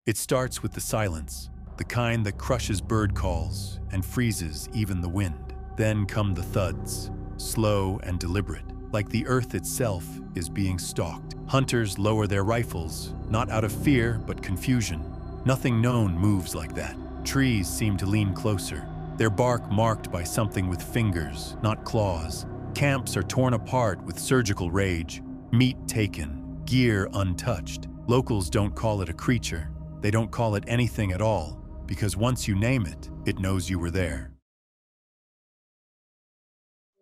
It starts with the silence, the kind that crushes bird calls and freezes even the wind. Then come the thuds, slow and deliberate, like the earth itself is being stalked. Hunters lower their rifles, not out of fear but confusion. Nothing known moves like that. Trees seem to lean closer, their bark marked by something with fingers, not claws. Camps are torn apart with surgical rage, meat taken, gear untouched. Locals don't call it a creature. They don't call it anything at all, because once you name it, it knows you were there.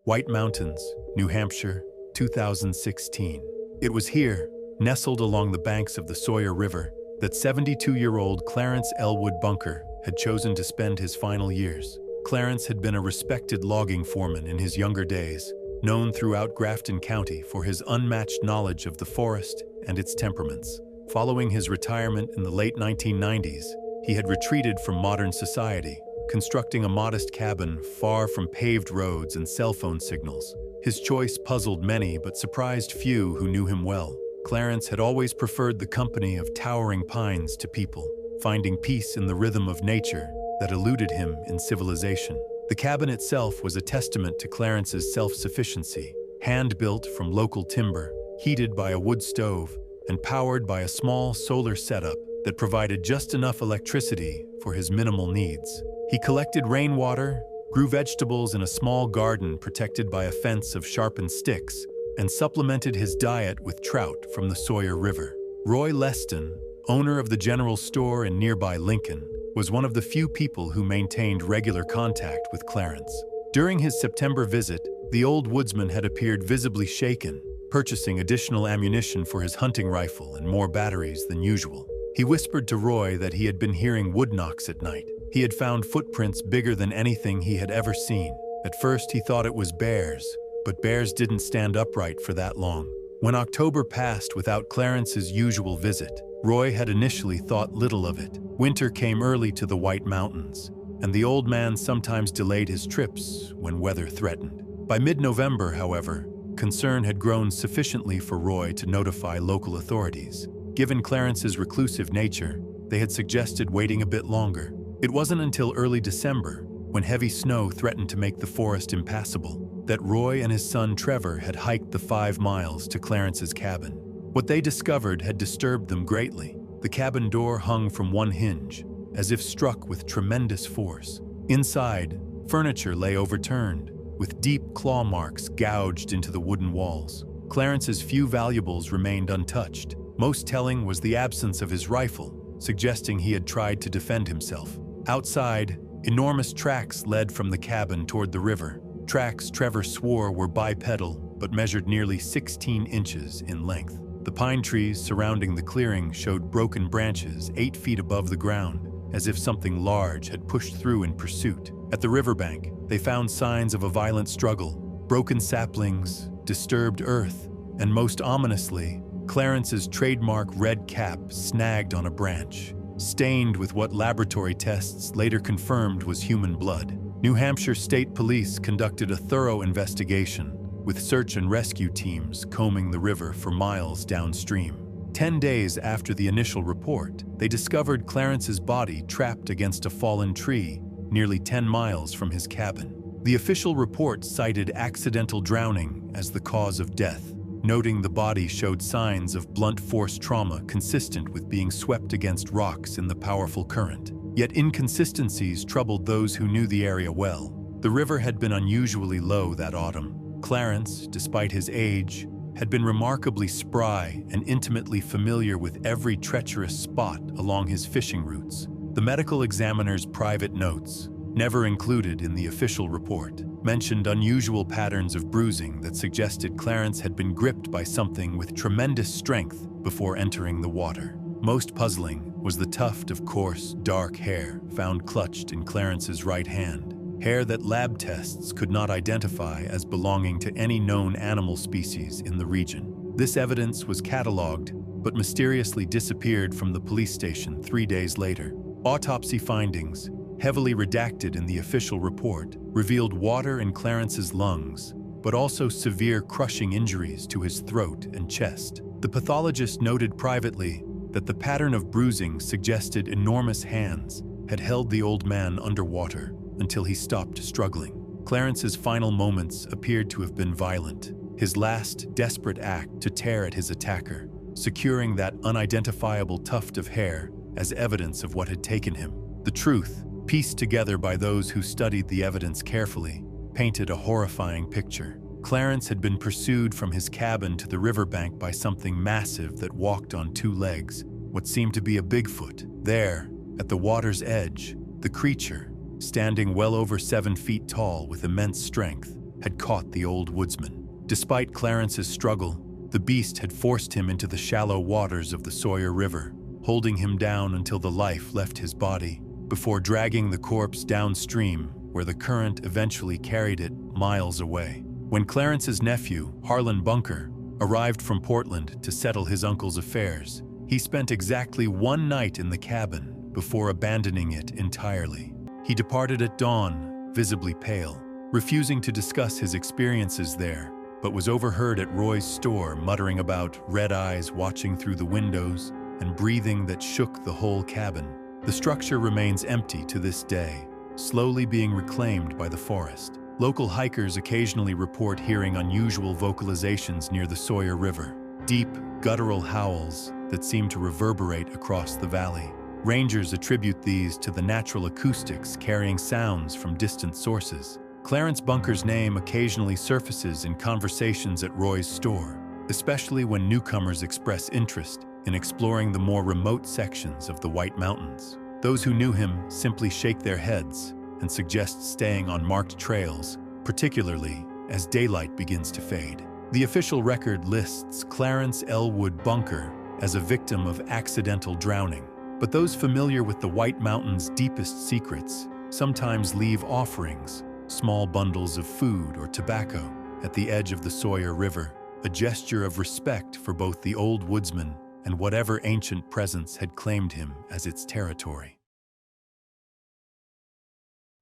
White Mountains, New Hampshire, 2016. It was here, nestled along the banks of the Sawyer River, that 72-year-old Clarence Elwood Bunker had chosen to spend his final years. Clarence had been a respected logging foreman in his younger days, known throughout Grafton County for his unmatched knowledge of the forest and its temperaments. Following his retirement in the late 1990s, he had retreated from modern society, constructing a modest cabin far from paved roads and cell phone signals. His choice puzzled many but surprised few who knew him well. Clarence had always preferred the company of towering pines to people, finding peace in the rhythm of nature that eluded him in civilization. The cabin itself was a testament to Clarence's self-sufficiency, hand-built from local timber, heated by a wood stove, and powered by a small solar setup that provided just enough electricity for his minimal needs. He collected rainwater, grew vegetables in a small garden protected by a fence of sharpened sticks, and supplemented his diet with trout from the Sawyer River. Roy Leston, owner of the general store in nearby Lincoln, was one of the few people who maintained regular contact with Clarence. During his September visit, the old woodsman had appeared visibly shaken, purchasing additional ammunition for his hunting rifle and more batteries than usual. He whispered to Roy that he had been hearing wood knocks at night. He had found footprints bigger than anything he had ever seen. At first, he thought it was bears, but bears didn't stand upright for that long. When October passed without Clarence's usual visit, Roy had initially thought little of it. Winter came early to the White Mountains, and the old man sometimes delayed his trips when weather threatened. By mid-November, however, concern had grown sufficiently for Roy to notify local authorities. Given Clarence's reclusive nature, they had suggested waiting a bit longer. It wasn't until early December, when heavy snow threatened to make the forest impassable, that Roy and his son Trevor had hiked the 5 miles to Clarence's cabin. What they discovered had disturbed them greatly. The cabin door hung from one hinge, as if struck with tremendous force. Inside, furniture lay overturned, with deep claw marks gouged into the wooden walls. Clarence's few valuables remained untouched. Most telling was the absence of his rifle, suggesting he had tried to defend himself. Outside, enormous tracks led from the cabin toward the river. Tracks Trevor swore were bipedal, but measured nearly 16 inches in length. The pine trees surrounding the clearing showed broken branches 8 feet above the ground, as if something large had pushed through in pursuit. At the riverbank, they found signs of a violent struggle, broken saplings, disturbed earth, and most ominously, Clarence's trademark red cap snagged on a branch, stained with what laboratory tests later confirmed was human blood. New Hampshire State Police conducted a thorough investigation, with search and rescue teams combing the river for miles downstream. 10 days after the initial report, they discovered Clarence's body trapped against a fallen tree nearly 10 miles from his cabin. The official report cited accidental drowning as the cause of death, noting the body showed signs of blunt force trauma consistent with being swept against rocks in the powerful current. Yet inconsistencies troubled those who knew the area well. The river had been unusually low that autumn. Clarence, despite his age, had been remarkably spry and intimately familiar with every treacherous spot along his fishing routes. The medical examiner's private notes, never included in the official report, mentioned unusual patterns of bruising that suggested Clarence had been gripped by something with tremendous strength before entering the water. Most puzzling was the tuft of coarse, dark hair found clutched in Clarence's right hand, hair that lab tests could not identify as belonging to any known animal species in the region. This evidence was catalogued, but mysteriously disappeared from the police station 3 days later. Autopsy findings, heavily redacted in the official report, revealed water in Clarence's lungs, but also severe crushing injuries to his throat and chest. The pathologist noted privately, that the pattern of bruising suggested enormous hands had held the old man underwater until he stopped struggling. Clarence's final moments appeared to have been violent, his last desperate act to tear at his attacker, securing that unidentifiable tuft of hair as evidence of what had taken him. The truth, pieced together by those who studied the evidence carefully, painted a horrifying picture. Clarence had been pursued from his cabin to the riverbank by something massive that walked on two legs, what seemed to be a Bigfoot. There, at the water's edge, the creature, standing well over 7 feet tall with immense strength, had caught the old woodsman. Despite Clarence's struggle, the beast had forced him into the shallow waters of the Sawyer River, holding him down until the life left his body, before dragging the corpse downstream where the current eventually carried it miles away. When Clarence's nephew, Harlan Bunker, arrived from Portland to settle his uncle's affairs, he spent exactly 1 night in the cabin before abandoning it entirely. He departed at dawn, visibly pale, refusing to discuss his experiences there, but was overheard at Roy's store muttering about red eyes watching through the windows and breathing that shook the whole cabin. The structure remains empty to this day, slowly being reclaimed by the forest. Local hikers occasionally report hearing unusual vocalizations near the Sawyer River, deep, guttural howls that seem to reverberate across the valley. Rangers attribute these to the natural acoustics carrying sounds from distant sources. Clarence Bunker's name occasionally surfaces in conversations at Roy's store, especially when newcomers express interest in exploring the more remote sections of the White Mountains. Those who knew him simply shake their heads and suggest staying on marked trails, particularly as daylight begins to fade. The official record lists Clarence Elwood Bunker as a victim of accidental drowning, but those familiar with the White Mountains' deepest secrets sometimes leave offerings, small bundles of food or tobacco, at the edge of the Sawyer River, a gesture of respect for both the old woodsman and whatever ancient presence had claimed him as its territory.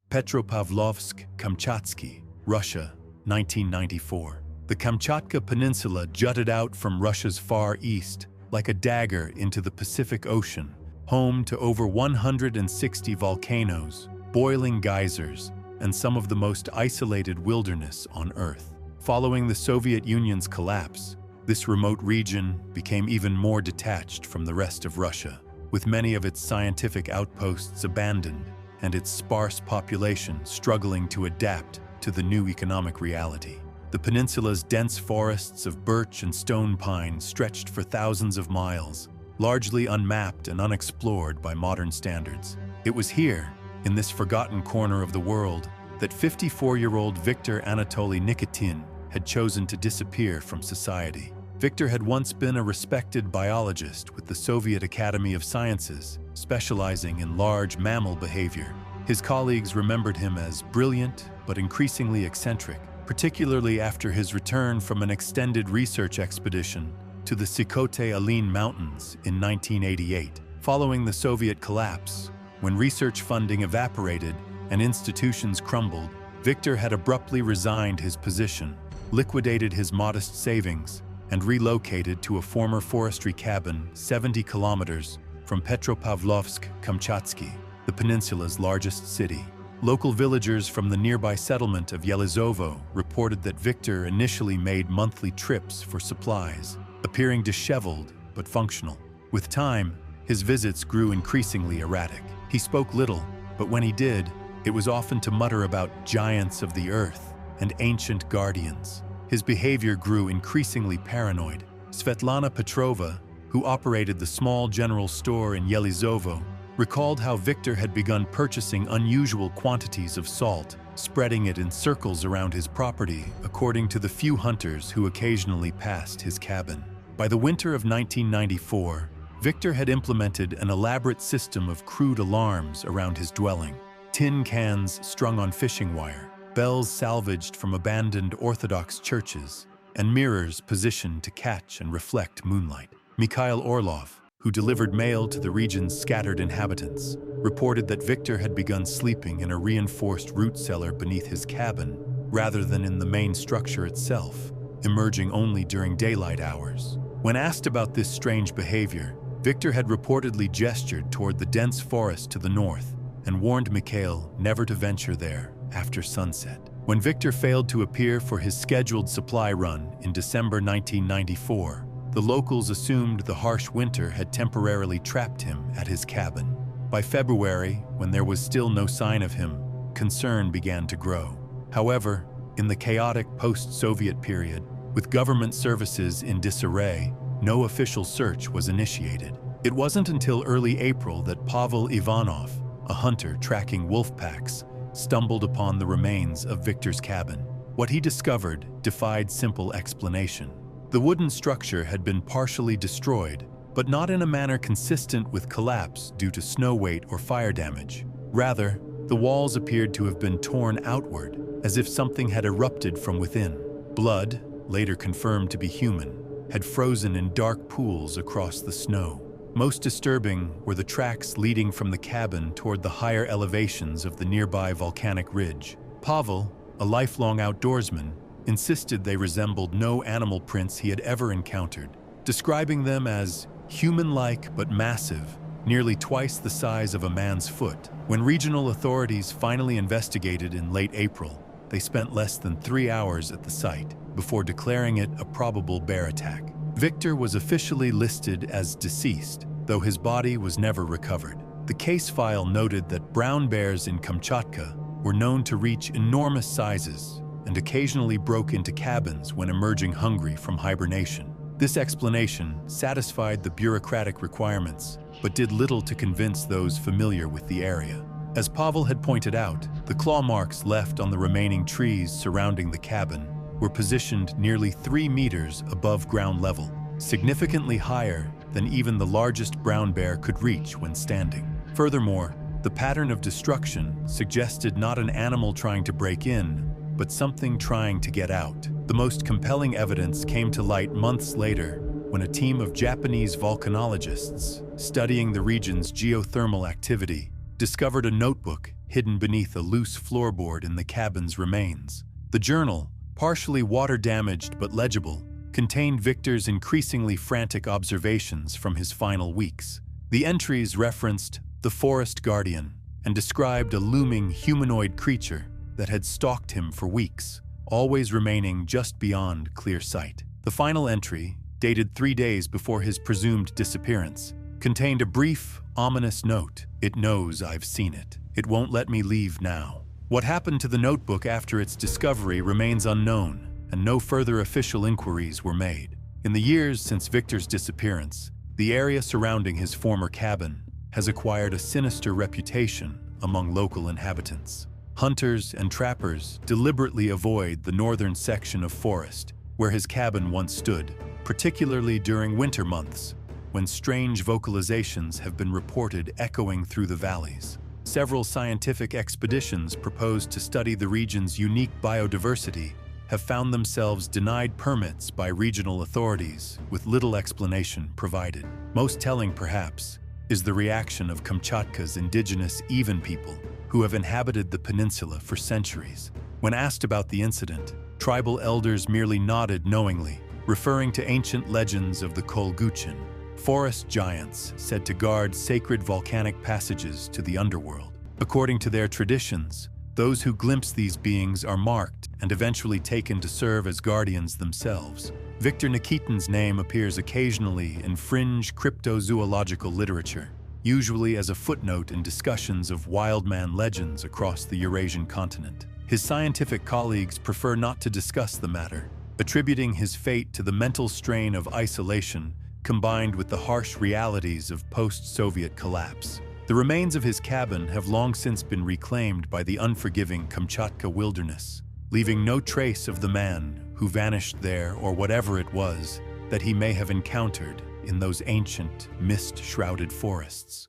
Petropavlovsk-Kamchatsky, Russia, 1994. The Kamchatka Peninsula jutted out from Russia's far east like a dagger into the Pacific Ocean, home to over 160 volcanoes, boiling geysers, and some of the most isolated wilderness on Earth. Following the Soviet Union's collapse, this remote region became even more detached from the rest of Russia, with many of its scientific outposts abandoned and its sparse population struggling to adapt to the new economic reality. The peninsula's dense forests of birch and stone pine stretched for thousands of miles, largely unmapped and unexplored by modern standards. It was here, in this forgotten corner of the world, that 54-year-old Viktor Anatoly Nikitin had chosen to disappear from society. Viktor had once been a respected biologist with the Soviet Academy of Sciences, specializing in large mammal behavior. His colleagues remembered him as brilliant but increasingly eccentric, particularly after his return from an extended research expedition to the Sikhote-Alin Mountains in 1988. Following the Soviet collapse, when research funding evaporated and institutions crumbled, Viktor had abruptly resigned his position, liquidated his modest savings, and relocated to a former forestry cabin 70 kilometers from Petropavlovsk-Kamchatsky, the peninsula's largest city. Local villagers from the nearby settlement of Yelizovo reported that Viktor initially made monthly trips for supplies, appearing disheveled but functional. With time, his visits grew increasingly erratic. He spoke little, but when he did, it was often to mutter about giants of the earth and ancient guardians. His behavior grew increasingly paranoid. Svetlana Petrova, who operated the small general store in Yelizovo, recalled how Viktor had begun purchasing unusual quantities of salt, spreading it in circles around his property, according to the few hunters who occasionally passed his cabin. By the winter of 1994, Viktor had implemented an elaborate system of crude alarms around his dwelling. Tin cans strung on fishing wire, bells salvaged from abandoned Orthodox churches, and mirrors positioned to catch and reflect moonlight. Mikhail Orlov, who delivered mail to the region's scattered inhabitants, reported that Viktor had begun sleeping in a reinforced root cellar beneath his cabin, rather than in the main structure itself, emerging only during daylight hours. When asked about this strange behavior, Victor had reportedly gestured toward the dense forest to the north and warned Mikhail never to venture there after sunset. When Victor failed to appear for his scheduled supply run in December 1994, the locals assumed the harsh winter had temporarily trapped him at his cabin. By February, when there was still no sign of him, concern began to grow. However, in the chaotic post-Soviet period, with government services in disarray, no official search was initiated. It wasn't until early April that Pavel Ivanov, a hunter tracking wolf packs, stumbled upon the remains of Victor's cabin. What he discovered defied simple explanation. The wooden structure had been partially destroyed, but not in a manner consistent with collapse due to snow weight or fire damage. Rather, the walls appeared to have been torn outward, as if something had erupted from within. Blood, later confirmed to be human, had frozen in dark pools across the snow. Most disturbing were the tracks leading from the cabin toward the higher elevations of the nearby volcanic ridge. Pavel, a lifelong outdoorsman, insisted they resembled no animal prints he had ever encountered, describing them as human-like but massive, nearly twice the size of a man's foot. When regional authorities finally investigated in late April, they spent less than 3 hours at the site before declaring it a probable bear attack. Victor was officially listed as deceased, though his body was never recovered. The case file noted that brown bears in Kamchatka were known to reach enormous sizes and occasionally broke into cabins when emerging hungry from hibernation. This explanation satisfied the bureaucratic requirements, but did little to convince those familiar with the area. As Pavel had pointed out, the claw marks left on the remaining trees surrounding the cabin were positioned nearly 3 meters above ground level, significantly higher than even the largest brown bear could reach when standing. Furthermore, the pattern of destruction suggested not an animal trying to break in, but something trying to get out. The most compelling evidence came to light months later when a team of Japanese volcanologists studying the region's geothermal activity discovered a notebook hidden beneath a loose floorboard in the cabin's remains. The journal, partially water-damaged but legible, contained Victor's increasingly frantic observations from his final weeks. The entries referenced the forest guardian and described a looming humanoid creature that had stalked him for weeks, always remaining just beyond clear sight. The final entry, dated 3 days before his presumed disappearance, contained a brief, ominous note. "It knows I've seen it. It won't let me leave now." What happened to the notebook after its discovery remains unknown, and no further official inquiries were made. In the years since Victor's disappearance, the area surrounding his former cabin has acquired a sinister reputation among local inhabitants. Hunters and trappers deliberately avoid the northern section of forest where his cabin once stood, particularly during winter months, when strange vocalizations have been reported echoing through the valleys. Several scientific expeditions proposed to study the region's unique biodiversity have found themselves denied permits by regional authorities with little explanation provided. Most telling, perhaps, is the reaction of Kamchatka's indigenous Even people, who have inhabited the peninsula for centuries. When asked about the incident, tribal elders merely nodded knowingly, referring to ancient legends of the Kolguchin, forest giants said to guard sacred volcanic passages to the underworld. According to their traditions, those who glimpse these beings are marked and eventually taken to serve as guardians themselves. Victor Nikitin's name appears occasionally in fringe cryptozoological literature, usually as a footnote in discussions of wildman legends across the Eurasian continent. His scientific colleagues prefer not to discuss the matter, attributing his fate to the mental strain of isolation combined with the harsh realities of post-Soviet collapse. The remains of his cabin have long since been reclaimed by the unforgiving Kamchatka wilderness, leaving no trace of the man who vanished there or whatever it was that he may have encountered in those ancient, mist-shrouded forests.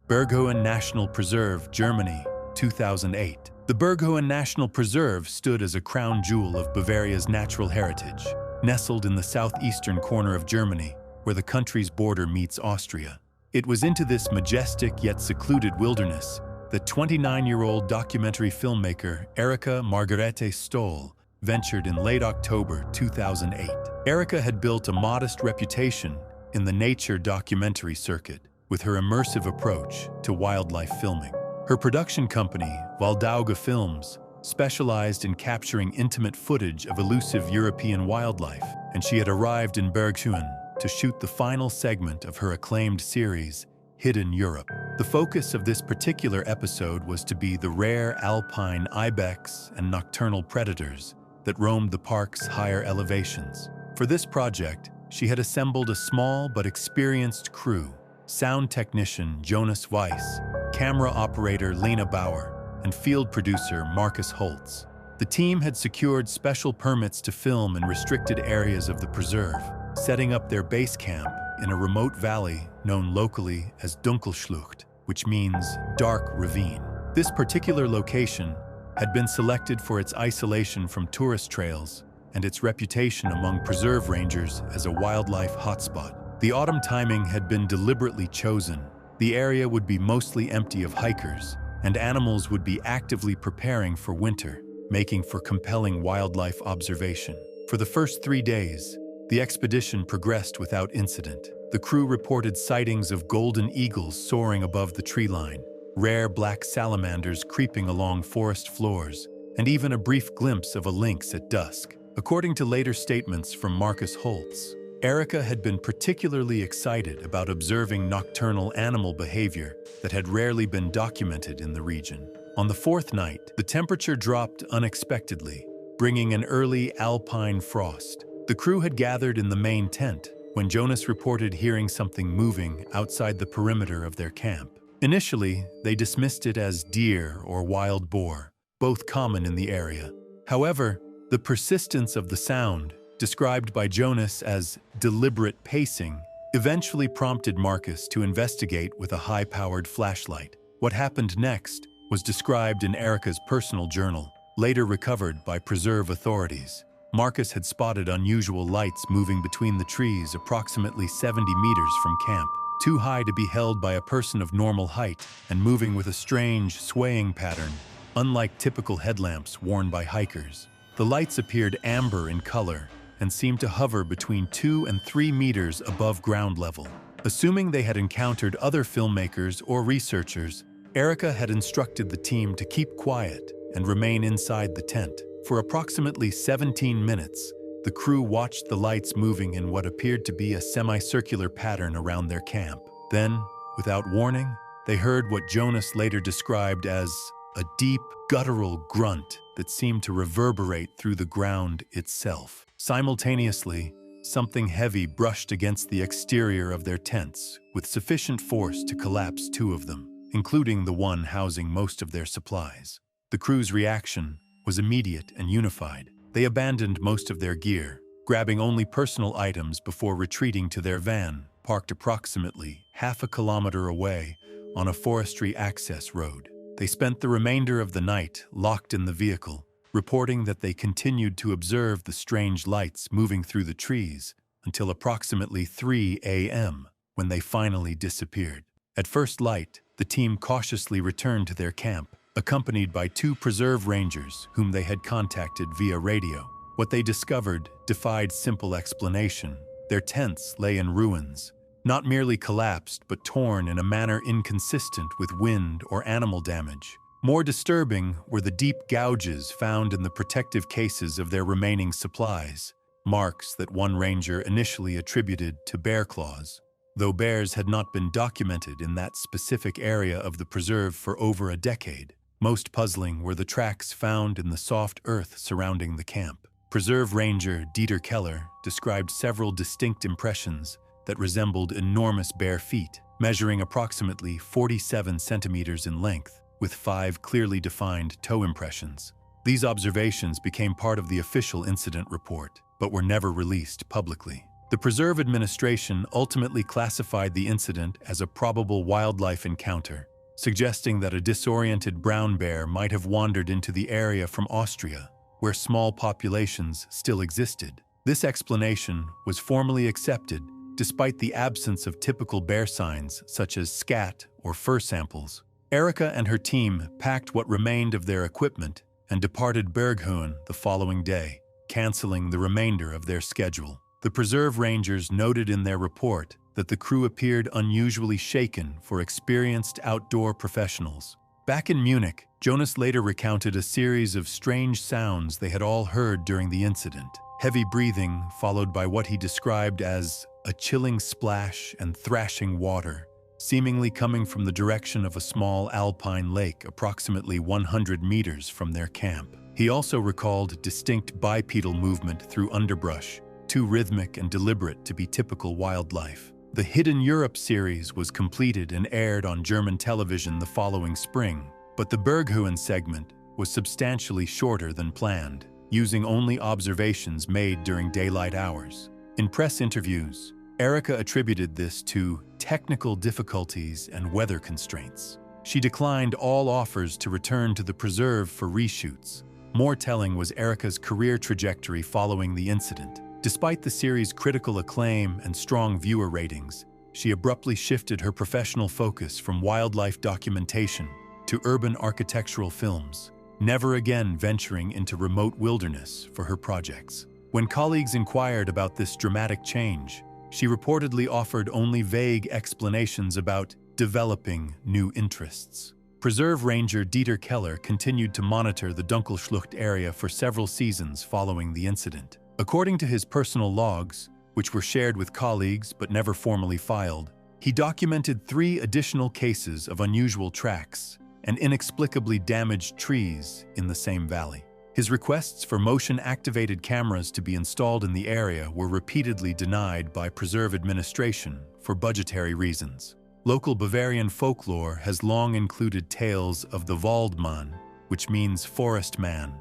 Berghohen National Preserve, Germany, 2008. The Berghohen National Preserve stood as a crown jewel of Bavaria's natural heritage, nestled in the southeastern corner of Germany, where the country's border meets Austria. It was into this majestic yet secluded wilderness that 29-year-old documentary filmmaker Erika Margarete Stoll ventured in late October 2008. Erica had built a modest reputation in the nature documentary circuit with her immersive approach to wildlife filming. Her production company, Valdauga Films, specialized in capturing intimate footage of elusive European wildlife, and she had arrived in Bergsjön to shoot the final segment of her acclaimed series, Hidden Europe. The focus of this particular episode was to be the rare alpine ibex and nocturnal predators that roamed the park's higher elevations. For this project, she had assembled a small but experienced crew: sound technician Jonas Weiss, camera operator Lena Bauer, and field producer Marcus Holtz. The team had secured special permits to film in restricted areas of the preserve, setting up their base camp in a remote valley known locally as Dunkelschlucht, which means dark ravine. This particular location had been selected for its isolation from tourist trails and its reputation among preserve rangers as a wildlife hotspot. The autumn timing had been deliberately chosen. The area would be mostly empty of hikers, and animals would be actively preparing for winter, making for compelling wildlife observation. For the first 3 days, the expedition progressed without incident. The crew reported sightings of golden eagles soaring above the tree line, rare black salamanders creeping along forest floors, and even a brief glimpse of a lynx at dusk. According to later statements from Marcus Holtz, Erica had been particularly excited about observing nocturnal animal behavior that had rarely been documented in the region. On the 4th night, the temperature dropped unexpectedly, bringing an early alpine frost. The crew had gathered in the main tent when Jonas reported hearing something moving outside the perimeter of their camp. Initially, they dismissed it as deer or wild boar, both common in the area. However, the persistence of the sound, described by Jonas as deliberate pacing, eventually prompted Marcus to investigate with a high-powered flashlight. What happened next was described in Erica's personal journal, later recovered by preserve authorities. Marcus had spotted unusual lights moving between the trees approximately 70 meters from camp, too high to be held by a person of normal height and moving with a strange, swaying pattern, unlike typical headlamps worn by hikers. The lights appeared amber in color and seemed to hover between 2 and 3 meters above ground level. Assuming they had encountered other filmmakers or researchers, Erica had instructed the team to keep quiet and remain inside the tent. For approximately 17 minutes, the crew watched the lights moving in what appeared to be a semicircular pattern around their camp. Then, without warning, they heard what Jonas later described as a deep, guttural grunt that seemed to reverberate through the ground itself. Simultaneously, something heavy brushed against the exterior of their tents with sufficient force to collapse 2 of them, including the one housing most of their supplies. The crew's reaction was immediate and unified. They abandoned most of their gear, grabbing only personal items before retreating to their van, parked approximately half a kilometer away on a forestry access road. They spent the remainder of the night locked in the vehicle, reporting that they continued to observe the strange lights moving through the trees until approximately 3 a.m., when they finally disappeared. At first light, the team cautiously returned to their camp, accompanied by 2 preserve rangers whom they had contacted via radio. What they discovered defied simple explanation. Their tents lay in ruins, not merely collapsed but torn in a manner inconsistent with wind or animal damage. More disturbing were the deep gouges found in the protective cases of their remaining supplies, marks that one ranger initially attributed to bear claws. Though bears had not been documented in that specific area of the preserve for over a decade, most puzzling were the tracks found in the soft earth surrounding the camp. Preserve Ranger Dieter Keller described several distinct impressions that resembled enormous bare feet, measuring approximately 47 centimeters in length, with 5 clearly defined toe impressions. These observations became part of the official incident report, but were never released publicly. The Preserve Administration ultimately classified the incident as a probable wildlife encounter, suggesting that a disoriented brown bear might have wandered into the area from Austria, where small populations still existed. This explanation was formally accepted despite the absence of typical bear signs such as scat or fur samples. Erica and her team packed what remained of their equipment and departed Berghoen the following day, canceling the remainder of their schedule. The preserve rangers noted in their report that the crew appeared unusually shaken for experienced outdoor professionals. Back in Munich, Jonas later recounted a series of strange sounds they had all heard during the incident. Heavy breathing, followed by what he described as a chilling splash and thrashing water, seemingly coming from the direction of a small alpine lake approximately 100 meters from their camp. He also recalled distinct bipedal movement through underbrush, too rhythmic and deliberate to be typical wildlife. The Hidden Europe series was completed and aired on German television the following spring, but the Berghoen segment was substantially shorter than planned, using only observations made during daylight hours. In press interviews, Erika attributed this to technical difficulties and weather constraints. She declined all offers to return to the preserve for reshoots. More telling was Erika's career trajectory following the incident. Despite the series' critical acclaim and strong viewer ratings, she abruptly shifted her professional focus from wildlife documentation to urban architectural films, never again venturing into remote wilderness for her projects. When colleagues inquired about this dramatic change, she reportedly offered only vague explanations about developing new interests. Preserve Ranger Dieter Keller continued to monitor the Dunkelschlucht area for several seasons following the incident. According to his personal logs, which were shared with colleagues but never formally filed, he documented 3 additional cases of unusual tracks and inexplicably damaged trees in the same valley. His requests for motion-activated cameras to be installed in the area were repeatedly denied by Preserve administration for budgetary reasons. Local Bavarian folklore has long included tales of the Waldmann, which means forest man,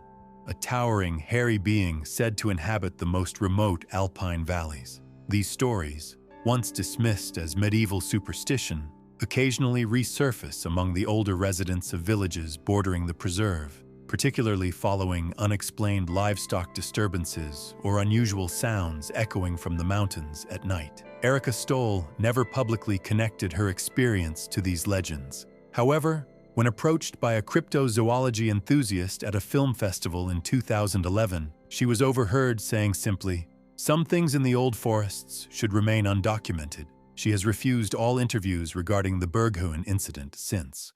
a towering, hairy being said to inhabit the most remote alpine valleys. These stories, once dismissed as medieval superstition, occasionally resurface among the older residents of villages bordering the preserve, particularly following unexplained livestock disturbances or unusual sounds echoing from the mountains at night. Erika Stoll never publicly connected her experience to these legends. However, when approached by a cryptozoology enthusiast at a film festival in 2011, she was overheard saying simply, "Some things in the old forests should remain undocumented." She has refused all interviews regarding the Berghoen incident since.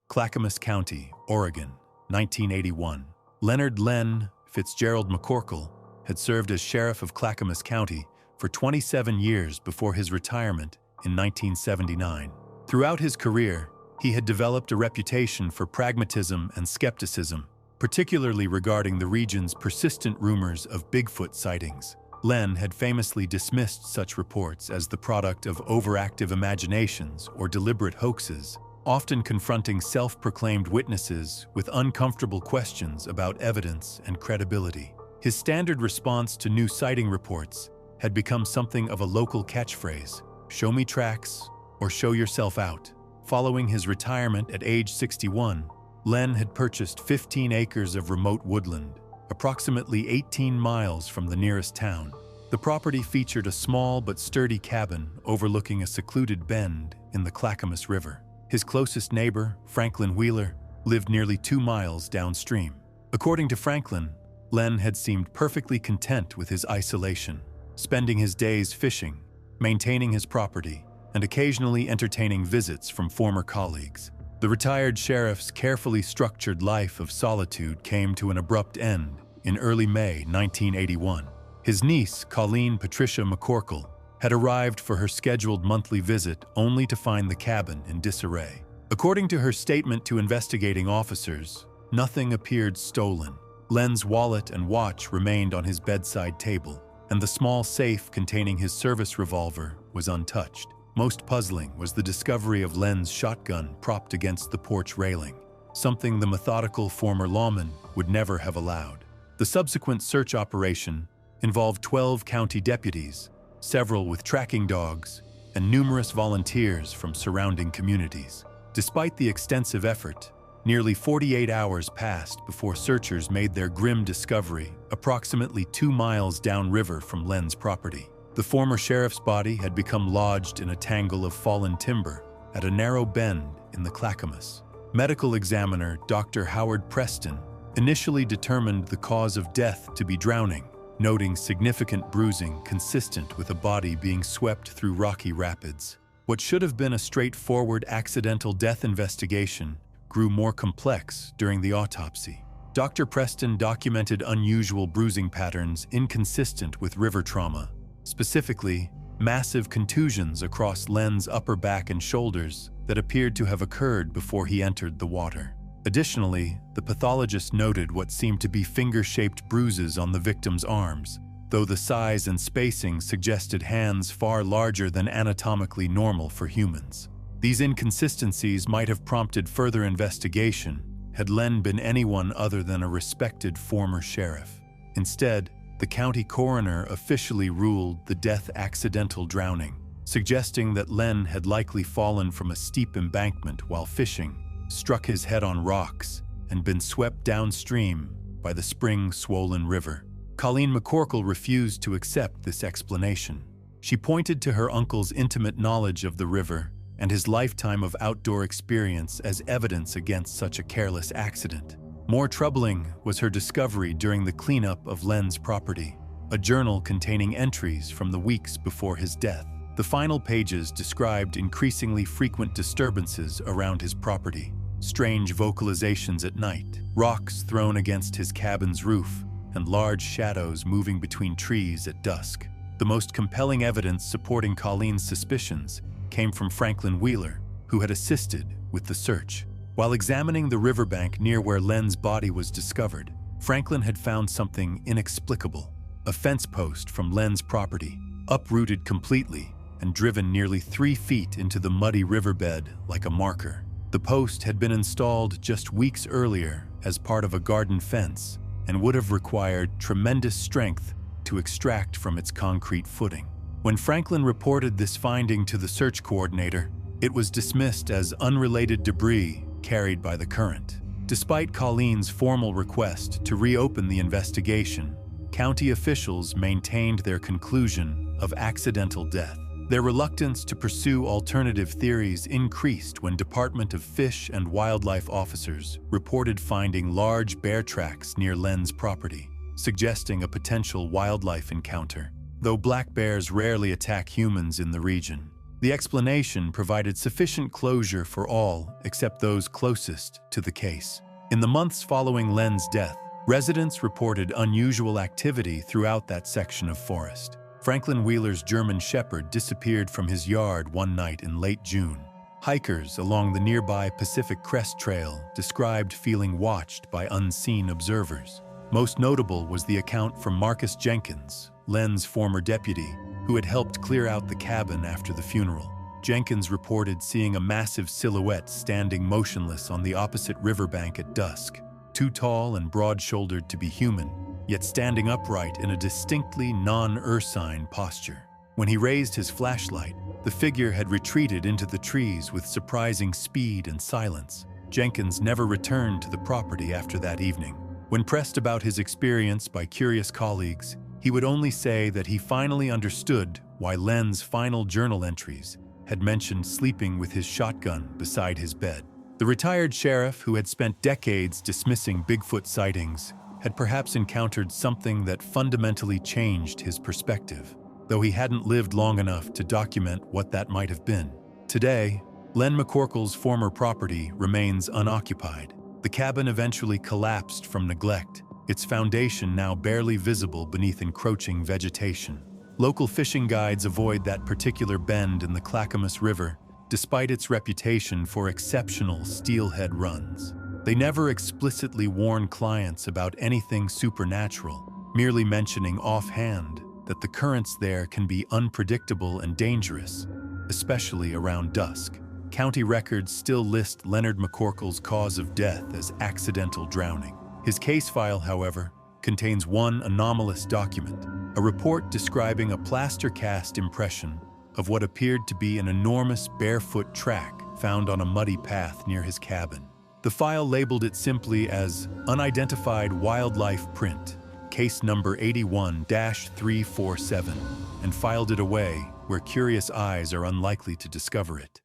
Clackamas County, Oregon, 1981. Leonard Len Fitzgerald McCorkle had served as sheriff of Clackamas County for 27 years before his retirement in 1979. Throughout his career, he had developed a reputation for pragmatism and skepticism, particularly regarding the region's persistent rumors of Bigfoot sightings. Len had famously dismissed such reports as the product of overactive imaginations or deliberate hoaxes, often confronting self-proclaimed witnesses with uncomfortable questions about evidence and credibility. His standard response to new sighting reports had become something of a local catchphrase: "Show me tracks or show yourself out." Following his retirement at age 61, Len had purchased 15 acres of remote woodland, approximately 18 miles from the nearest town. The property featured a small but sturdy cabin overlooking a secluded bend in the Clackamas River. His closest neighbor, Franklin Wheeler, lived nearly 2 miles downstream. According to Franklin, Len had seemed perfectly content with his isolation, spending his days fishing, maintaining his property, and occasionally entertaining visits from former colleagues. The retired sheriff's carefully structured life of solitude came to an abrupt end in early May 1981. His niece, Colleen Patricia McCorkle, had arrived for her scheduled monthly visit only to find the cabin in disarray. According to her statement to investigating officers, nothing appeared stolen. Len's wallet and watch remained on his bedside table, and the small safe containing his service revolver was untouched. Most puzzling was the discovery of Len's shotgun propped against the porch railing, something the methodical former lawman would never have allowed. The subsequent search operation involved 12 county deputies, several with tracking dogs, and numerous volunteers from surrounding communities. Despite the extensive effort, nearly 48 hours passed before searchers made their grim discovery approximately 2 miles downriver from Len's property. The former sheriff's body had become lodged in a tangle of fallen timber at a narrow bend in the Clackamas. Medical examiner Dr. Howard Preston initially determined the cause of death to be drowning, noting significant bruising consistent with a body being swept through rocky rapids. What should have been a straightforward accidental death investigation grew more complex during the autopsy. Dr. Preston documented unusual bruising patterns inconsistent with river trauma, specifically massive contusions across Len's upper back and shoulders that appeared to have occurred before he entered the water. Additionally, the pathologist noted what seemed to be finger-shaped bruises on the victim's arms, though the size and spacing suggested hands far larger than anatomically normal for humans. These inconsistencies might have prompted further investigation had Len been anyone other than a respected former sheriff. Instead, the county coroner officially ruled the death accidental drowning, suggesting that Len had likely fallen from a steep embankment while fishing, struck his head on rocks, and been swept downstream by the spring-swollen river. Colleen McCorkle refused to accept this explanation. She pointed to her uncle's intimate knowledge of the river and his lifetime of outdoor experience as evidence against such a careless accident. More troubling was her discovery during the cleanup of Len's property, a journal containing entries from the weeks before his death. The final pages described increasingly frequent disturbances around his property, strange vocalizations at night, rocks thrown against his cabin's roof, and large shadows moving between trees at dusk. The most compelling evidence supporting Colleen's suspicions came from Franklin Wheeler, who had assisted with the search. While examining the riverbank near where Len's body was discovered, Franklin had found something inexplicable: a fence post from Len's property, uprooted completely and driven nearly 3 feet into the muddy riverbed like a marker. The post had been installed just weeks earlier as part of a garden fence and would have required tremendous strength to extract from its concrete footing. When Franklin reported this finding to the search coordinator, it was dismissed as unrelated debris carried by the current. Despite Colleen's formal request to reopen the investigation, county officials maintained their conclusion of accidental death. Their reluctance to pursue alternative theories increased when Department of Fish and Wildlife officers reported finding large bear tracks near Len's property, suggesting a potential wildlife encounter. Though black bears rarely attack humans in the region, the explanation provided sufficient closure for all except those closest to the case. In the months following Len's death, residents reported unusual activity throughout that section of forest. Franklin Wheeler's German Shepherd disappeared from his yard one night in late June. Hikers along the nearby Pacific Crest Trail described feeling watched by unseen observers. Most notable was the account from Marcus Jenkins, Len's former deputy, who had helped clear out the cabin after the funeral. Jenkins reported seeing a massive silhouette standing motionless on the opposite riverbank at dusk, too tall and broad-shouldered to be human, yet standing upright in a distinctly non-ursine posture. When he raised his flashlight, the figure had retreated into the trees with surprising speed and silence. Jenkins never returned to the property after that evening. When pressed about his experience by curious colleagues, he would only say that he finally understood why Len's final journal entries had mentioned sleeping with his shotgun beside his bed. The retired sheriff, who had spent decades dismissing Bigfoot sightings, had perhaps encountered something that fundamentally changed his perspective, though he hadn't lived long enough to document what that might have been. Today, Len McCorkle's former property remains unoccupied. The cabin eventually collapsed from neglect, its foundation now barely visible beneath encroaching vegetation. Local fishing guides avoid that particular bend in the Clackamas River, despite its reputation for exceptional steelhead runs. They never explicitly warn clients about anything supernatural, merely mentioning offhand that the currents there can be unpredictable and dangerous, especially around dusk. County records still list Leonard McCorkle's cause of death as accidental drowning. His case file, however, contains one anomalous document, a report describing a plaster cast impression of what appeared to be an enormous barefoot track found on a muddy path near his cabin. The file labeled it simply as Unidentified Wildlife Print, case number 81-347, and filed it away where curious eyes are unlikely to discover it.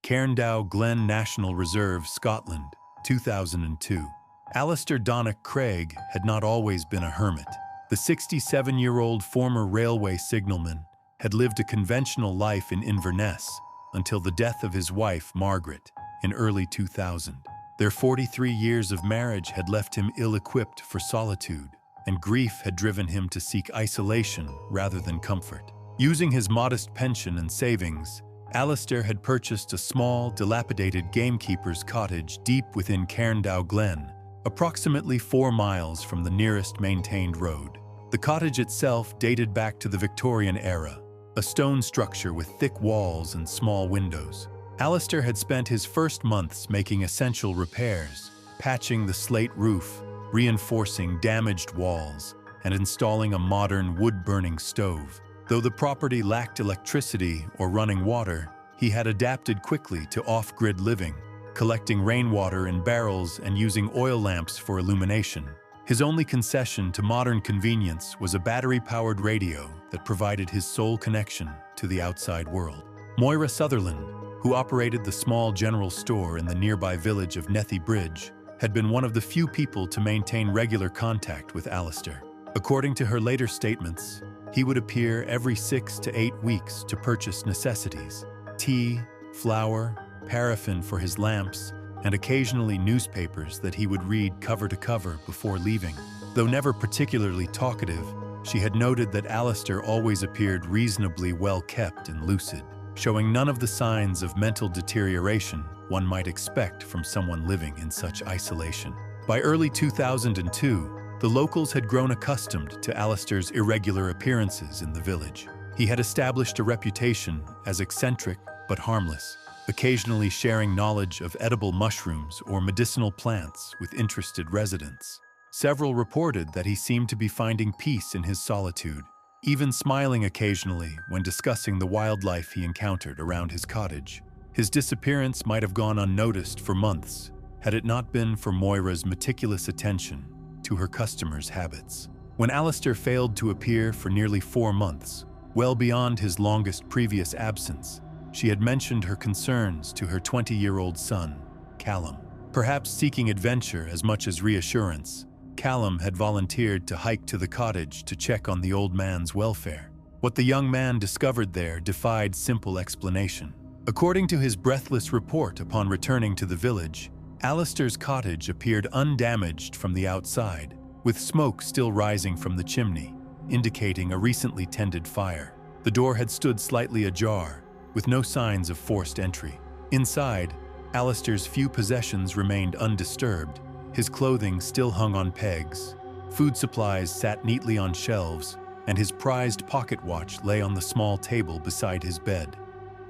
Cairndow Glen National Reserve, Scotland, 2002. Alistair Donnoch Craig had not always been a hermit. The 67-year-old former railway signalman had lived a conventional life in Inverness until the death of his wife, Margaret, in early 2000. Their 43 years of marriage had left him ill-equipped for solitude, and grief had driven him to seek isolation rather than comfort. Using his modest pension and savings, Alistair had purchased a small, dilapidated gamekeeper's cottage deep within Cairndow Glen, approximately 4 miles from the nearest maintained road. The cottage itself dated back to the Victorian era, a stone structure with thick walls and small windows. Alistair had spent his first months making essential repairs, patching the slate roof, reinforcing damaged walls, and installing a modern wood-burning stove. Though the property lacked electricity or running water, he had adapted quickly to off-grid living, collecting rainwater in barrels and using oil lamps for illumination. His only concession to modern convenience was a battery-powered radio that provided his sole connection to the outside world. Moira Sutherland, who operated the small general store in the nearby village of Nethy Bridge, had been one of the few people to maintain regular contact with Alistair. According to her later statements, he would appear every 6 to 8 weeks to purchase necessities: tea, flour, paraffin for his lamps, and occasionally newspapers that he would read cover to cover before leaving. Though never particularly talkative, she had noted that Alistair always appeared reasonably well kept and lucid, showing none of the signs of mental deterioration one might expect from someone living in such isolation. By early 2002, the locals had grown accustomed to Alistair's irregular appearances in the village. He had established a reputation as eccentric but harmless, occasionally sharing knowledge of edible mushrooms or medicinal plants with interested residents. Several reported that he seemed to be finding peace in his solitude, even smiling occasionally when discussing the wildlife he encountered around his cottage. His disappearance might have gone unnoticed for months had it not been for Moira's meticulous attention to her customers' habits. When Alistair failed to appear for nearly 4 months, well beyond his longest previous absence, she had mentioned her concerns to her 20-year-old son, Callum. Perhaps seeking adventure as much as reassurance, Callum had volunteered to hike to the cottage to check on the old man's welfare. What the young man discovered there defied simple explanation. According to his breathless report upon returning to the village, Alistair's cottage appeared undamaged from the outside, with smoke still rising from the chimney, indicating a recently tended fire. The door had stood slightly ajar, with no signs of forced entry. Inside, Alistair's few possessions remained undisturbed. His clothing still hung on pegs, food supplies sat neatly on shelves, and his prized pocket watch lay on the small table beside his bed.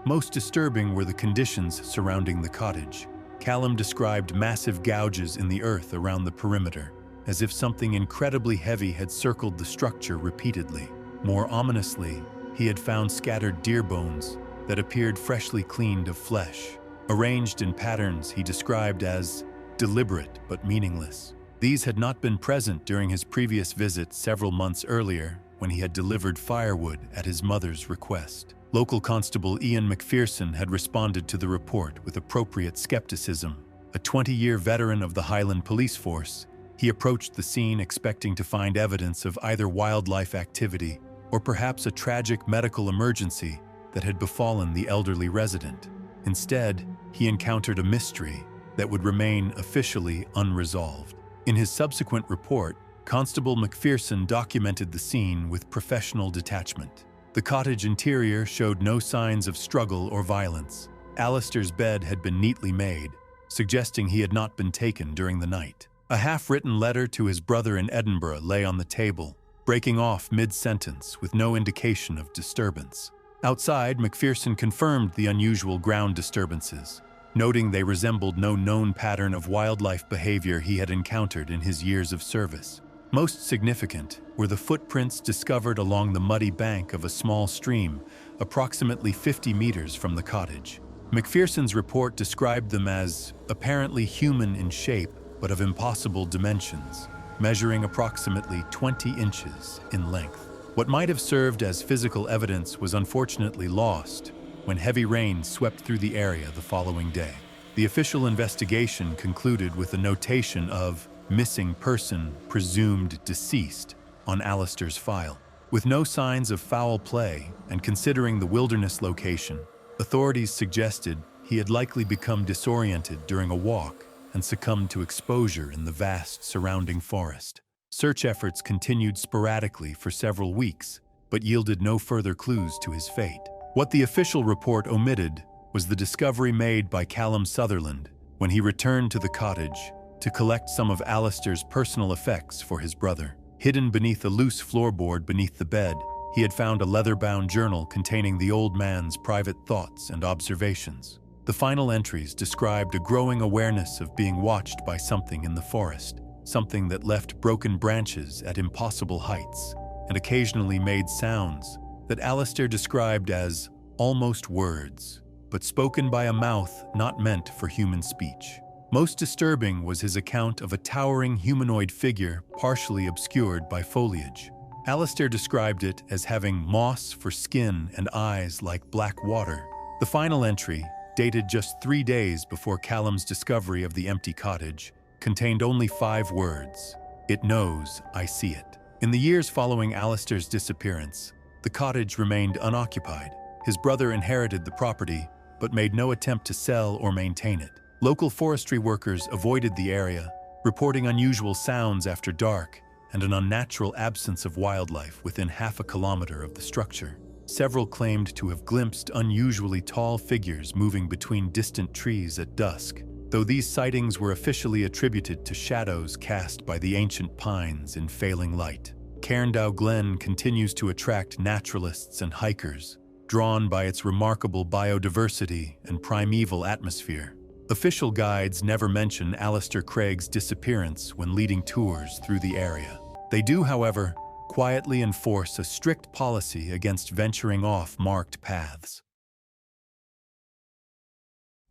Most disturbing were the conditions surrounding the cottage. Callum described massive gouges in the earth around the perimeter, as if something incredibly heavy had circled the structure repeatedly. More ominously, he had found scattered deer bones that appeared freshly cleaned of flesh, arranged in patterns he described as deliberate but meaningless. These had not been present during his previous visit several months earlier, when he had delivered firewood at his mother's request. Local Constable Ian McPherson had responded to the report with appropriate skepticism. A 20-year veteran of the Highland Police Force, he approached the scene expecting to find evidence of either wildlife activity or perhaps a tragic medical emergency that had befallen the elderly resident. Instead, he encountered a mystery that would remain officially unresolved. In his subsequent report, Constable McPherson documented the scene with professional detachment. The cottage interior showed no signs of struggle or violence. Alistair's bed had been neatly made, suggesting he had not been taken during the night. A half-written letter to his brother in Edinburgh lay on the table, breaking off mid-sentence with no indication of disturbance. Outside, McPherson confirmed the unusual ground disturbances, noting they resembled no known pattern of wildlife behavior he had encountered in his years of service. Most significant were the footprints discovered along the muddy bank of a small stream, approximately 50 meters from the cottage. McPherson's report described them as apparently human in shape, but of impossible dimensions, measuring approximately 20 inches in length. What might have served as physical evidence was unfortunately lost, when heavy rain swept through the area the following day. The official investigation concluded with a notation of missing person presumed deceased on Alistair's file. With no signs of foul play and considering the wilderness location, authorities suggested he had likely become disoriented during a walk and succumbed to exposure in the vast surrounding forest. Search efforts continued sporadically for several weeks, but yielded no further clues to his fate. What the official report omitted was the discovery made by Callum Sutherland when he returned to the cottage to collect some of Alistair's personal effects for his brother. Hidden beneath a loose floorboard beneath the bed, he had found a leather-bound journal containing the old man's private thoughts and observations. The final entries described a growing awareness of being watched by something in the forest, something that left broken branches at impossible heights, and occasionally made sounds that Alistair described as almost words, but spoken by a mouth not meant for human speech. Most disturbing was his account of a towering humanoid figure partially obscured by foliage. Alistair described it as having moss for skin and eyes like black water. The final entry, dated just 3 days before Callum's discovery of the empty cottage, contained only 5 words. "It knows, I see it." In the years following Alistair's disappearance, the cottage remained unoccupied. His brother inherited the property, but made no attempt to sell or maintain it. Local forestry workers avoided the area, reporting unusual sounds after dark and an unnatural absence of wildlife within half a kilometer of the structure. Several claimed to have glimpsed unusually tall figures moving between distant trees at dusk, though these sightings were officially attributed to shadows cast by the ancient pines in failing light. Cairndow Glen continues to attract naturalists and hikers, drawn by its remarkable biodiversity and primeval atmosphere. Official guides never mention Alistair Craig's disappearance when leading tours through the area. They do, however, quietly enforce a strict policy against venturing off marked paths.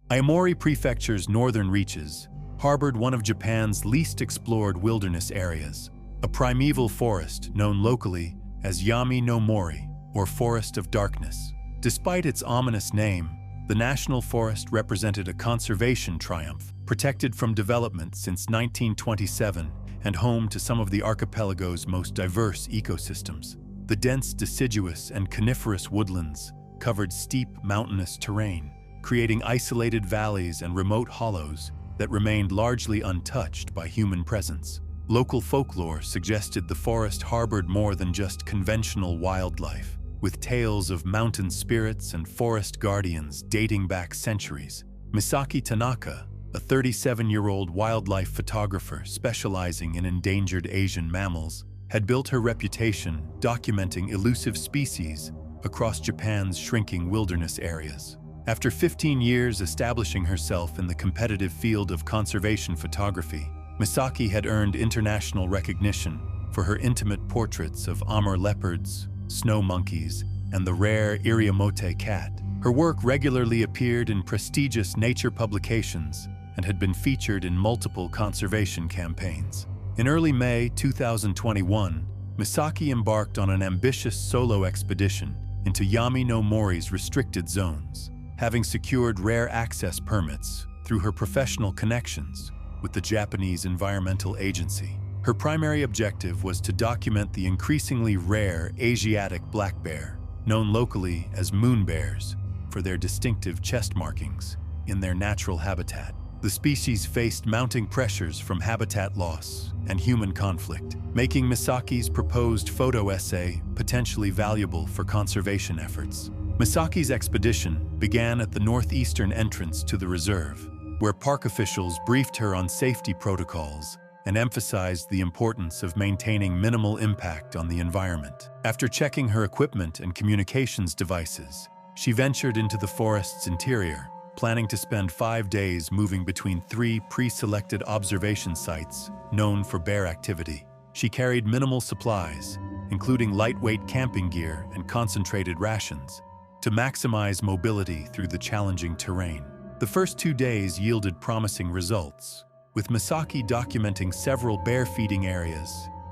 Aomori Prefecture's northern reaches harbored one of Japan's least explored wilderness areas, a primeval forest known locally as Yami no Mori, or Forest of Darkness. Despite its ominous name, the national forest represented a conservation triumph, protected from development since 1927 and home to some of the archipelago's most diverse ecosystems. The dense deciduous and coniferous woodlands covered steep mountainous terrain, creating isolated valleys and remote hollows that remained largely untouched by human presence. Local folklore suggested the forest harbored more than just conventional wildlife, with tales of mountain spirits and forest guardians dating back centuries. Misaki Tanaka, a 37-year-old wildlife photographer specializing in endangered Asian mammals, had built her reputation documenting elusive species across Japan's shrinking wilderness areas. After 15 years establishing herself in the competitive field of conservation photography, Misaki had earned international recognition for her intimate portraits of Amur leopards, snow monkeys, and the rare Iriomote cat. Her work regularly appeared in prestigious nature publications and had been featured in multiple conservation campaigns. In early May 2021, Misaki embarked on an ambitious solo expedition into Yami no Mori's restricted zones, having secured rare access permits through her professional connections with the Japanese Environmental Agency. Her primary objective was to document the increasingly rare Asiatic black bear, known locally as moon bears, for their distinctive chest markings in their natural habitat. The species faced mounting pressures from habitat loss and human conflict, making Misaki's proposed photo essay potentially valuable for conservation efforts. Misaki's expedition began at the northeastern entrance to the reserve, where park officials briefed her on safety protocols and emphasized the importance of maintaining minimal impact on the environment. After checking her equipment and communications devices, she ventured into the forest's interior, planning to spend 5 days moving between 3 pre-selected observation sites known for bear activity. She carried minimal supplies, including lightweight camping gear and concentrated rations, to maximize mobility through the challenging terrain. The first 2 days yielded promising results, with Misaki documenting several bear feeding areas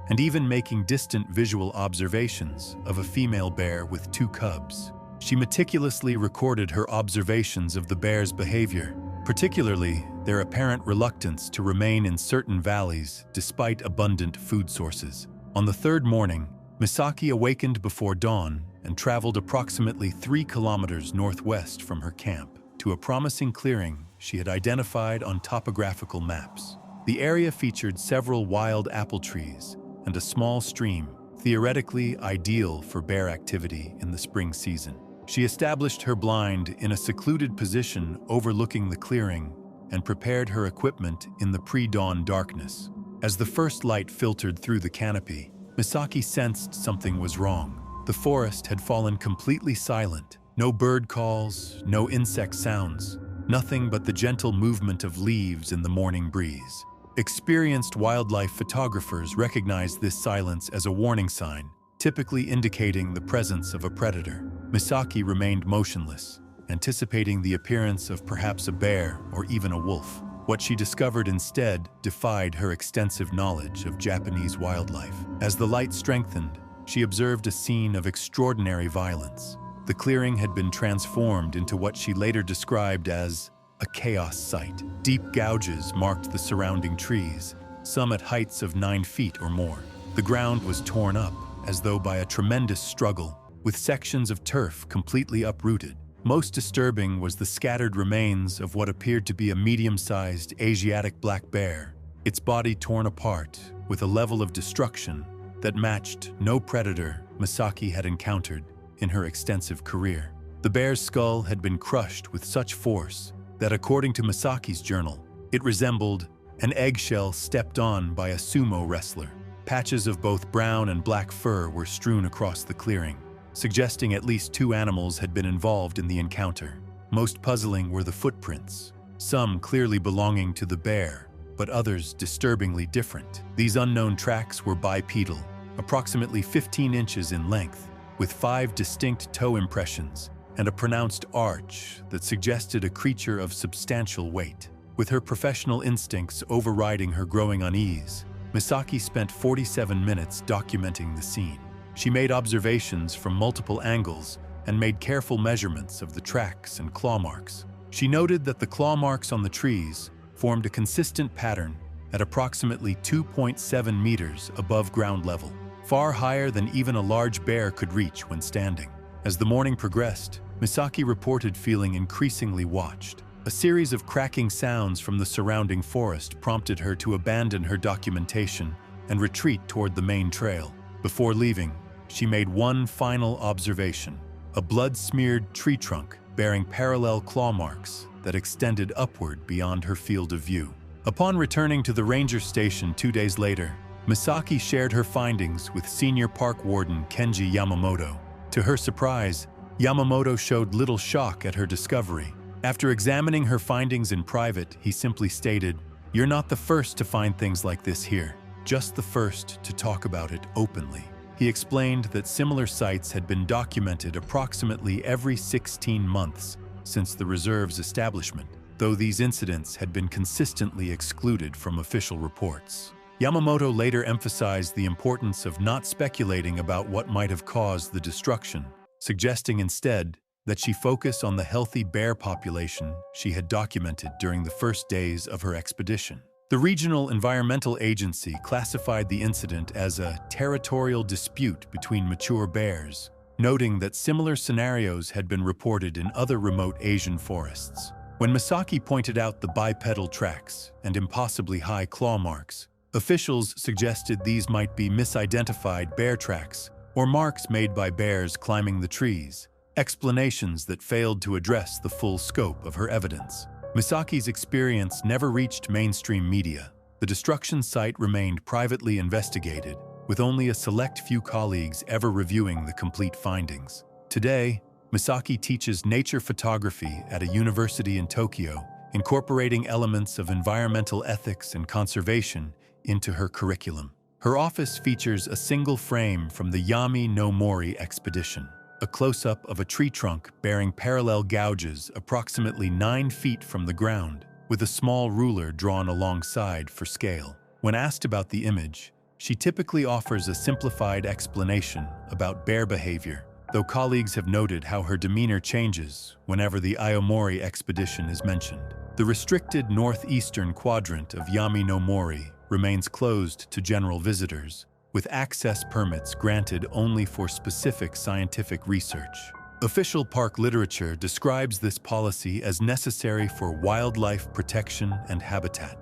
and even making distant visual observations of a female bear with 2 cubs. She meticulously recorded her observations of the bear's behavior, particularly their apparent reluctance to remain in certain valleys despite abundant food sources. On the third morning, Misaki awakened before dawn and traveled approximately 3 kilometers northwest from her camp to a promising clearing she had identified on topographical maps. The area featured several wild apple trees and a small stream, theoretically ideal for bear activity in the spring season. She established her blind in a secluded position overlooking the clearing and prepared her equipment in the pre-dawn darkness. As the first light filtered through the canopy, Misaki sensed something was wrong. The forest had fallen completely silent. No bird calls, no insect sounds, nothing but the gentle movement of leaves in the morning breeze. Experienced wildlife photographers recognize this silence as a warning sign, typically indicating the presence of a predator. Misaki remained motionless, anticipating the appearance of perhaps a bear or even a wolf. What she discovered instead defied her extensive knowledge of Japanese wildlife. As the light strengthened, she observed a scene of extraordinary violence. The clearing had been transformed into what she later described as a chaos site. Deep gouges marked the surrounding trees, some at heights of 9 feet or more. The ground was torn up, as though by a tremendous struggle, with sections of turf completely uprooted. Most disturbing was the scattered remains of what appeared to be a medium-sized Asiatic black bear, its body torn apart with a level of destruction that matched no predator Misaki had encountered in her extensive career. The bear's skull had been crushed with such force that, according to Misaki's journal, it resembled an eggshell stepped on by a sumo wrestler. Patches of both brown and black fur were strewn across the clearing, suggesting at least 2 animals had been involved in the encounter. Most puzzling were the footprints, some clearly belonging to the bear, but others disturbingly different. These unknown tracks were bipedal, approximately 15 inches in length, with 5 distinct toe impressions and a pronounced arch that suggested a creature of substantial weight. With her professional instincts overriding her growing unease, Misaki spent 47 minutes documenting the scene. She made observations from multiple angles and made careful measurements of the tracks and claw marks. She noted that the claw marks on the trees formed a consistent pattern at approximately 2.7 meters above ground level, far higher than even a large bear could reach when standing. As the morning progressed, Misaki reported feeling increasingly watched. A series of cracking sounds from the surrounding forest prompted her to abandon her documentation and retreat toward the main trail. Before leaving, she made one final observation: a blood-smeared tree trunk bearing parallel claw marks that extended upward beyond her field of view. Upon returning to the ranger station 2 days later, Misaki shared her findings with senior park warden Kenji Yamamoto. To her surprise, Yamamoto showed little shock at her discovery. After examining her findings in private, he simply stated, "You're not the first to find things like this here, just the first to talk about it openly." He explained that similar sites had been documented approximately every 16 months since the reserve's establishment, though these incidents had been consistently excluded from official reports. Yamamoto later emphasized the importance of not speculating about what might have caused the destruction, suggesting instead that she focus on the healthy bear population she had documented during the first days of her expedition. The Regional Environmental Agency classified the incident as a territorial dispute between mature bears, noting that similar scenarios had been reported in other remote Asian forests. When Misaki pointed out the bipedal tracks and impossibly high claw marks, officials suggested these might be misidentified bear tracks or marks made by bears climbing the trees, explanations that failed to address the full scope of her evidence. Misaki's experience never reached mainstream media. The destruction site remained privately investigated, with only a select few colleagues ever reviewing the complete findings. Today, Misaki teaches nature photography at a university in Tokyo, incorporating elements of environmental ethics and conservation into her curriculum. Her office features a single frame from the Yami no Mori expedition, a close-up of a tree trunk bearing parallel gouges approximately 9 feet from the ground, with a small ruler drawn alongside for scale. When asked about the image, she typically offers a simplified explanation about bear behavior, though colleagues have noted how her demeanor changes whenever the Aomori expedition is mentioned. The restricted northeastern quadrant of Yami no Mori remains closed to general visitors, with access permits granted only for specific scientific research. Official park literature describes this policy as necessary for wildlife protection and habitat.